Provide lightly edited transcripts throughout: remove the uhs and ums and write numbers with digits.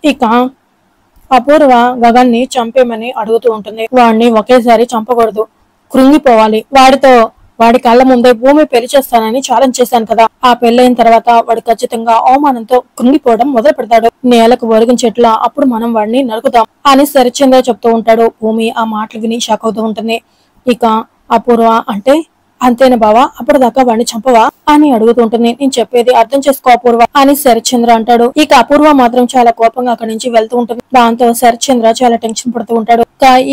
ఇక అపూర్వ గగన్ ని చంపేమని అడుగుతూ ఉంటుంది. వాడిని ఒకేసారి చంపకూడదు, కృంగిపోవాలి. వాడి కళ్ళ ముందే భూమి పెళ్లి చేస్తానని ఛాలెంజ్ చేశాను కదా, ఆ పెళ్ళైన తర్వాత వాడు ఖచ్చితంగా అవమానంతో కృంగిపోవడం మొదలు పెడతాడు. నేలకు ఒరిగిన చెట్ల అప్పుడు మనం వాడిని నరుకుతాం అని శరత్చంద్ర చెప్తూ ఉంటాడు. భూమి ఆ మాటలు విని షాక్ అవుతూ ఉంటుంది. ఇక అపూర్వ అంటే అంతేనా బావా, అప్పటిదాకా వాడిని చంపవా అని అడుగుతూ ఉంటుంది. నేను చెప్పేది అర్థం చేసుకో అపూర్వ అని శరత్చంద్ర అంటాడు. ఇక అపూర్వ మాత్రం చాలా కోపంగా అక్కడి నుంచి వెళ్తూ ఉంటుంది. దాంతో శరత్చంద్ర చాలా టెన్షన్ పడుతూ ఉంటాడు.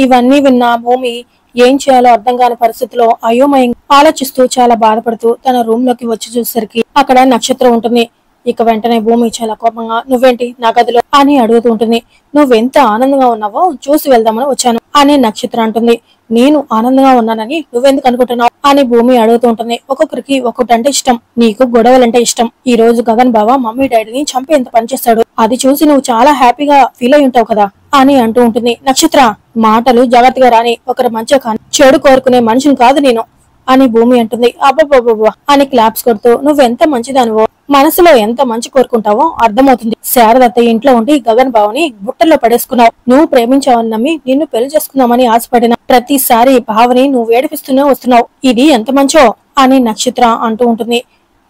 ఇవన్నీ విన్న భూమి ఏం చేయాలో అర్థం కాని పరిస్థితిలో అయోమయంగా ఆలోచిస్తూ చాలా బాధపడుతూ తన రూమ్ లోకి వచ్చి చూసేసరికి అక్కడ నక్షత్రం ఉంటుంది. ఇక వెంటనే భూమి చాలా కోపంగా నువ్వేంటి నా గదిలో అని అడుగుతూ ఉంటుంది. నువ్వెంత ఆనందంగా ఉన్నావో చూసి వెళ్దామని వచ్చాను అని నక్షత్రం అంటుంది. నేను ఆనందంగా ఉన్నానని నువ్వెందుకు అనుకుంటున్నావు అని భూమి అడుగుతూ ఉంటుంది. ఒక్కొక్కరికి ఒక్కొక్కటంటే ఇష్టం. నీకు గొడవలంటే ఇష్టం. ఈ రోజు గగన్ బావ మమ్మీ డాడీని చంపి ఎంత పనిచేస్తాడు, అది చూసి నువ్వు చాలా హ్యాపీగా ఫీల్ అయి ఉంటావు కదా అని అంటూ ఉంటుంది. నక్షత్ర మాటలు జాగ్రత్తగా రాని, ఒకరి మంచిగా కానీ చెడు కోరుకునే మనిషిని కాదు నేను అని భూమి అంటుంది. అబ్బబ్బబ్బా అని క్లాప్స్ కొడుతూ నువ్వెంత మంచిదానివో, మనసులో ఎంత మంచి కోరుకుంటావో అర్థమవుతుంది. శారదత్త ఇంట్లో ఉండి గగన్ బావని బుట్టల్లో పడేసుకున్నావు. నువ్వు ప్రేమించావని నమ్మి నిన్ను పెళ్లి చేసుకుందామని ఆశపడిన ప్రతిసారి భావని నువ్వు ఏడిపిస్తూనే వస్తున్నావు. ఇది ఎంత మంచో అని నక్షత్ర అంటూ ఉంటుంది.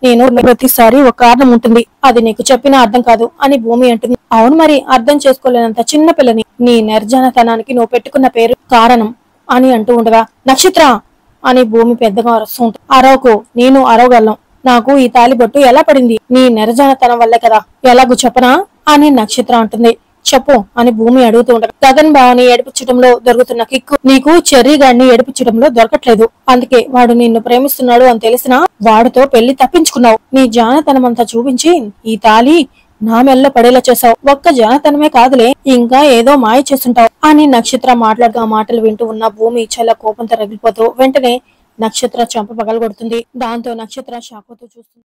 నేను ప్రతిసారి ఒక కారణం ఉంటుంది, అది నీకు చెప్పినా అర్థం కాదు అని భూమి అంటుంది. అవును మరి, అర్థం చేసుకోలేనంత చిన్న పిల్లని నీ నిర్జనతనానికి నువ్వు పెట్టుకున్న పేరు కారణం అని అంటూ ఉండగా నక్షత్ర అని భూమి పెద్దగా అరుస్తూ ఉంటుంది. అరవకు, నేను అరవగలను. నాకు ఈ తాలిబొట్టు ఎలా పడింది? నీ నిర్జనతనం వల్లే కదా, ఎలాగూ చెప్పనా అని నక్షత్ర అంటుంది. చెప్పు అని భూమి అడుగుతూ ఉంటారు. గగన్ బావని ఏడిపించడంలో దొరుకుతున్న కిక్కు నీకు చెర్రీ గాడిని ఏడిపించడంలో దొరకట్లేదు. అందుకే వాడు నిన్ను ప్రేమిస్తున్నాడు అని తెలిసినా వాడితో పెళ్లి తప్పించుకున్నావు. నీ జానతనమంతా చూపించి ఈ తాలి నా మెల్ల పడేలా చేసావు. ఒక్క జానతనమే కాదులే, ఇంకా ఏదో మాయ చేస్తుంటావు అని నక్షత్ర మాట్లాడుతూ ఆ మాటలు వింటూ ఉన్న భూమి చాలా కోపంతో రగిలిపోతూ వెంటనే నక్షత్ర చంప పగలగొడుతుంది. దాంతో నక్షత్ర షాక్ అవుతూ చూస్తుంది.